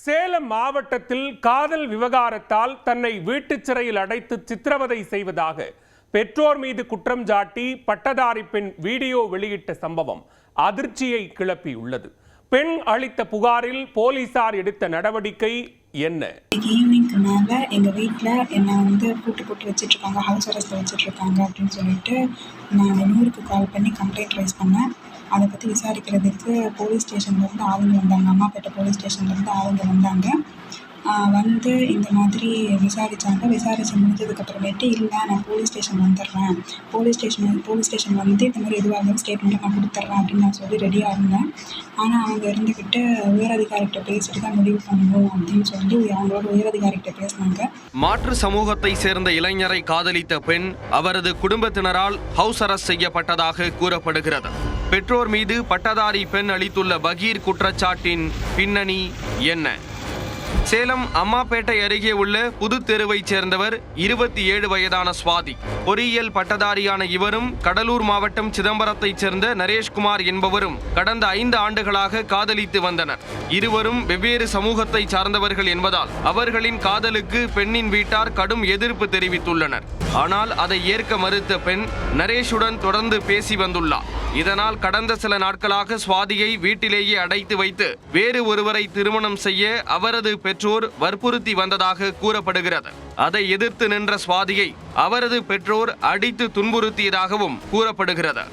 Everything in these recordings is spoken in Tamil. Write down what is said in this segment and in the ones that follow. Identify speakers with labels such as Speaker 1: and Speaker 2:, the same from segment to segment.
Speaker 1: சேலம் மாவட்டத்தில் காதல் விவகாரத்தால் தன்னை வீட்டுச் சிறையில் அடைத்து சித்திரவதை செய்வதாக பெற்றோர் மீது குற்றம் சாட்டி பட்டதாரி பெண் வீடியோ வெளியிட்ட சம்பவம் அதிர்ச்சியை கிளப்பியுள்ளது. பெண் அளித்த புகாரில் போலீசார் எடுத்த நடவடிக்கை என்ன?
Speaker 2: ஈவினிங்க்கு மேலே எங்கள் வீட்டில் என்னை பூட்டு போட்டு வச்சுட்ருக்காங்க, ஹவுஸ் அரெஸ்ட்டில் வச்சுட்ருக்காங்க அப்படின்னு சொல்லிட்டு நான் 100க்கு கால் பண்ணி கம்ப்ளைண்ட் ரைஸ் பண்ணேன். அதை பற்றி விசாரிக்கிறதுக்கு போலீஸ் ஸ்டேஷன்லேருந்து ஆளுங்க வந்தாங்க, அம்மாப்பேட்டை போலீஸ் ஸ்டேஷன்லேருந்து ஆளுங்க வந்தாங்க. இந்த மாதிரி விசாரித்து முடிஞ்சதுக்கப்புறமேட்டு இல்லை நான் போலீஸ் ஸ்டேஷன் வந்துடுறேன், போலீஸ் ஸ்டேஷன் வந்து இந்த மாதிரி எதுவாக இருந்தாலும் ஸ்டேட்மெண்ட்டை நான் கொடுத்துட்றேன் அப்படின்னு நான் சொல்லி ரெடியாக இருந்தேன். ஆனால் அவங்க இருந்துக்கிட்டு உயரதிகாரிகிட்ட பேசிட்டு தான் முடிவு பண்ணணும் அப்படின்னு சொல்லி அவங்களோட உயரதிகாரிகிட்ட பேசினாங்க.
Speaker 3: மாற்று சமூகத்தை சேர்ந்த இளைஞரை காதலித்த பெண் அவரது குடும்பத்தினரால் ஹவுஸ் அரெஸ்ட் செய்யப்பட்டதாக கூறப்படுகிறது. பெற்றோர் மீது பட்டதாரி பெண் அளித்துள்ள பகீர் குற்றச்சாட்டின் பின்னணி என்ன? சேலம் அம்மாப்பேட்டை அருகே உள்ள புது தெருவைச் சேர்ந்தவர் 27 வயதான சுவாதி. பொறியியல் பட்டதாரியான இவரும் கடலூர் மாவட்டம் சிதம்பரத்தைச் சேர்ந்த நரேஷ்குமார் என்பவரும் கடந்த 5 ஆண்டுகளாக காதலித்து வந்தனர். இருவரும் வெவ்வேறு சமூகத்தை சார்ந்தவர்கள் என்பதால் அவர்களின் காதலுக்கு பெண்ணின் வீட்டார் கடும் எதிர்ப்பு தெரிவித்துள்ளனர். ஆனால் அதை ஏற்க மறுத்த பெண் நரேஷுடன் தொடர்ந்து பேசி வந்துள்ளார். இதனால் கடந்த சில நாட்களாக சுவாதியை வீட்டிலேயே அடைத்து வைத்து வேறு ஒருவரை திருமணம் செய்ய அவரது பெற்றோர் வற்புறுத்தி வந்ததாக கூறப்படுகிறது. அதை எதிர்த்து நின்ற சுவாதியை அவரது பெற்றோர் அடித்து துன்புறுத்தியதாகவும் கூறப்படுகிறது.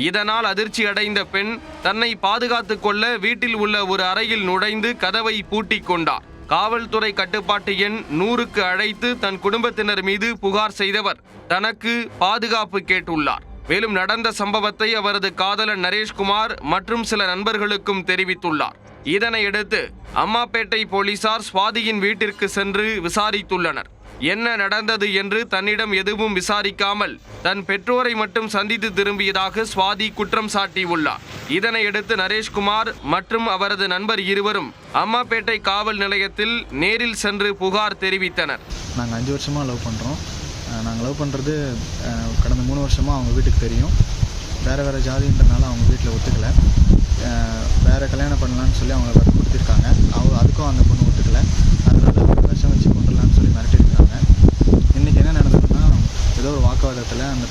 Speaker 3: இதனால் அதிர்ச்சி அடைந்த பெண் தன்னை பாதுகாத்துக் கொள்ள வீட்டில் உள்ள ஒரு அறையில் நுழைந்து கதவை பூட்டிக் கொண்டார். காவல்துறை கட்டுப்பாட்டு எண் 100க்கு அழைத்து தன் குடும்பத்தினர் மீது புகார் செய்தவர் தனக்கு பாதுகாப்பு கேட்டுள்ளார். மேலும் நடந்த சம்பவத்தை அவரது காதலன் நரேஷ்குமார் மற்றும் சில நண்பர்களுக்கும் தெரிவித்துள்ளார். இதனையடுத்து அம்மாப்பேட்டை போலீசார் சுவாதியின் வீட்டிற்கு சென்று விசாரித்துள்ளனர். என்ன நடந்தது என்று தன்னிடம் எதுவும் விசாரிக்காமல் தன் பெற்றோரை மட்டும் சந்தித்து திரும்பியதாக சுவாதி குற்றம் சாட்டியுள்ளார். இதனையடுத்து நரேஷ்குமார் மற்றும் அவரது நண்பர் இருவரும் அம்மாப்பேட்டை காவல் நிலையத்தில் நேரில் சென்று புகார் தெரிவித்தனர்.
Speaker 4: நாங்கள் 5 வருஷமாக லவ் பண்ணுறோம். நாங்கள் லவ் பண்ணுறது கடந்த 3 வருஷமாக அவங்க வீட்டுக்கு தெரியும். வேறு ஜாதின்றனால அவங்க வீட்டில் ஒத்துக்கலை. வேறு கல்யாணம் பண்ணலான்னு சொல்லி அவங்கள வற்புறுத்திருக்காங்க. அதுக்கும் அந்த பொண்ணு ஒத்துக்கலை. அதனால விஷம் வச்சு கொண்டுடலான்னு சொல்லி மிரட்டிருக்காங்க. இன்றைக்கி என்ன நடந்ததுன்னா, ஏதோ ஒரு வாக்குவாதத்தில் அந்த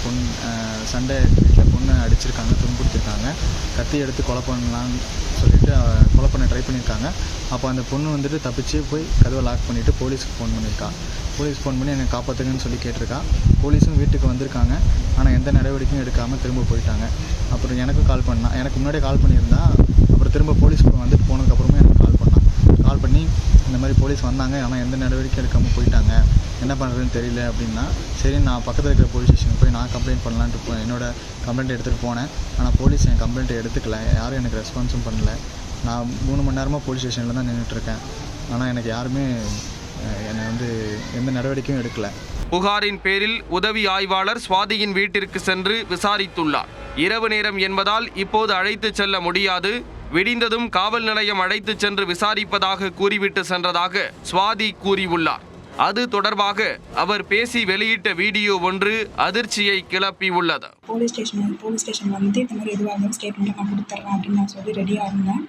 Speaker 4: சண்டை வீட்டில் பொண்ணை அடிச்சிருக்காங்க, துன்புறுத்திருக்காங்க. கத்தி எடுத்து கொலை பண்ணலான்னு சொல்லிட்டு கொலை பண்ண ட்ரை பண்ணியிருக்காங்க. அப்போ அந்த பொண்ணு தப்பிச்சு போய் கதவை லாக் பண்ணிவிட்டு போலீஸுக்கு ஃபோன் பண்ணியிருக்கா. போலீஸ் ஃபோன் பண்ணி என்னை காப்பாற்றுங்கன்னு சொல்லி கேட்டிருக்கா. போலீஸும் வீட்டுக்கு வந்திருக்காங்க. ஆனால் எந்த நடவடிக்கையும் எடுக்காமல் திரும்ப போயிட்டாங்க. அப்புறம் எனக்கும் கால் பண்ணான். எனக்கு முன்னாடியே கால் பண்ணியிருந்தா. அப்புறம் திரும்ப போலீஸ் வந்துட்டு போனதுக்கப்புறமே எனக்கு கால் பண்ணி இந்த மாதிரி போலீஸ் வந்தாங்க, ஆனால் எந்த நடவடிக்கை எடுக்காமல் போயிட்டாங்க, என்ன பண்ணுறதுன்னு தெரியல அப்படின்னா, சரி நான் பக்கத்தில் இருக்கிற போலீஸ் ஸ்டேஷனுக்கு போய் நான் கம்ப்ளைண்ட் பண்ணலான்ட்டு என்னோட கம்ப்ளைண்ட் எடுத்துகிட்டு போனேன். ஆனால் போலீஸ் என் கம்ப்ளைண்ட்டை எடுத்துக்கல, யாரும் எனக்கு ரெஸ்பான்ஸும் பண்ணல. நான் 3 மணி நேரமாக போலீஸ் ஸ்டேஷனில் தான் நின்றுட்டுருக்கேன். ஆனால் எனக்கு யாருமே என்னை எந்த நடவடிக்கையும் எடுக்கல.
Speaker 3: புகாரின் பேரில் உதவி ஆய்வாளர் சுவாதியின் வீட்டிற்கு சென்று விசாரித்துள்ளார். இரவு நேரம் என்பதால் இப்போது அழைத்து செல்ல முடியாது, விடிந்ததும் காவல் நிலையம் அழைத்து சென்று விசாரிப்பதாக கூறிவிட்டு சென்றதாக சுவாதி கூறியுள்ளார். அது தொடர்பாக அவர் பேசி வெளியிட்ட வீடியோ ஒன்று அதிர்ச்சியை கிளப்பி உள்ளது.
Speaker 2: போலீஸ் ஸ்டேஷன் வந்து இந்த மாதிரி எதுவாக இருந்தாலும் ஸ்டேட்மெண்ட்டை நான் கொடுத்துட்றேன் அப்படின்னு நான் சொல்லி ரெடியாக இருந்தேன்.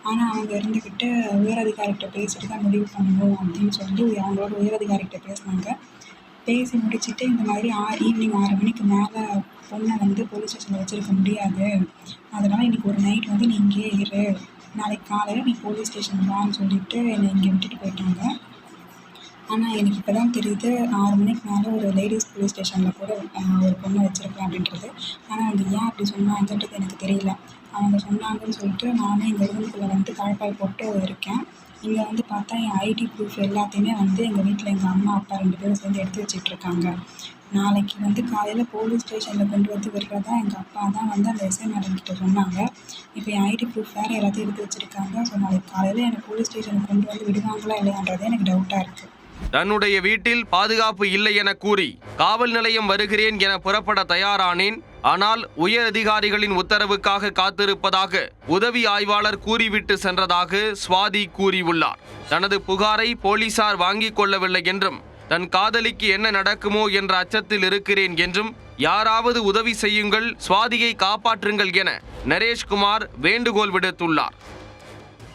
Speaker 2: ஆனால் அவங்க இருந்துக்கிட்டு உயரதிகாரிகிட்ட பேசிட்டு தான் முடிவு பண்ணணும் அப்படின்னு சொல்லி அவங்களோட உயரதிகாரிகிட்ட பேசினாங்க. பேசி முடிச்சுட்டு இந்த மாதிரி ஈவினிங் 6 மணிக்கு மேலே பொண்ணை போலீஸ் ஸ்டேஷனில் வச்சுருக்க முடியாது, அதனால் இன்றைக்கி ஒரு நைட் நீ இங்கேயே இரு, நாளைக்கு காலையில் நீ போலீஸ் ஸ்டேஷன் வான்னு சொல்லிவிட்டு என்னை இங்கே விட்டுட்டு போயிட்டாங்க. ஆனால் எனக்கு இப்போ தான் தெரியுது 6 மணிக்கு மேலே ஒரு லேடிஸ் போலீஸ் ஸ்டேஷனில் கூட ஒரு பொண்ணை வச்சுருக்கேன் அப்படின்றது. ஆனால் அவங்க ஏன் அப்படி சொன்னாங்கன்றது எனக்கு தெரியல. அவங்க சொன்னாங்கன்னு சொல்லிட்டு நானே எங்கள் ரூமுக்குள்ளே தாழ்பால் போட்டு இருக்கேன். இங்கே பார்த்தா என் ஐடி ப்ரூஃப் எல்லாத்தையுமே எங்கள் வீட்டில் எங்கள் அம்மா அப்பா 2 பேரும் சேர்ந்து எடுத்து வச்சிட்ருக்காங்க. நாளைக்கு காலையில் போலீஸ் ஸ்டேஷனில் கொண்டு விடுறதா எங்கள் அப்பா தான் அந்த எஸ்ஐ மேடம் கிட்ட சொன்னாங்க. இப்போ என் ஐடி ப்ரூஃப் வேறு எல்லாத்தையும் எடுத்து வச்சுருக்காங்க. ஸோ நாளைக்கு காலையில் என்னை போலீஸ் ஸ்டேஷனுக்கு கொண்டு விடுவாங்களா இல்லையான்றதே எனக்கு டவுட்டாக இருக்குது.
Speaker 3: தன்னுடைய வீட்டில் பாதுகாப்பு இல்லை என கூறி காவல் நிலையம் வருகிறேன் என புறப்பட தயாரானேன். ஆனால் உயர் அதிகாரிகளின் உத்தரவுக்காக காத்திருப்பதாக உதவி ஆய்வாளர் கூறிவிட்டு சென்றதாக சுவாதி கூறியுள்ளார். தனது புகாரை போலீசார் வாங்கிக் கொள்ளவில்லை என்றும், தன் காதலிக்கு என்ன நடக்குமோ என்ற அச்சத்தில் இருக்கிறேன் என்றும், யாராவது உதவி செய்யுங்கள், சுவாதியை காப்பாற்றுங்கள் என நரேஷ்குமார் வேண்டுகோள் விடுத்துள்ளார்.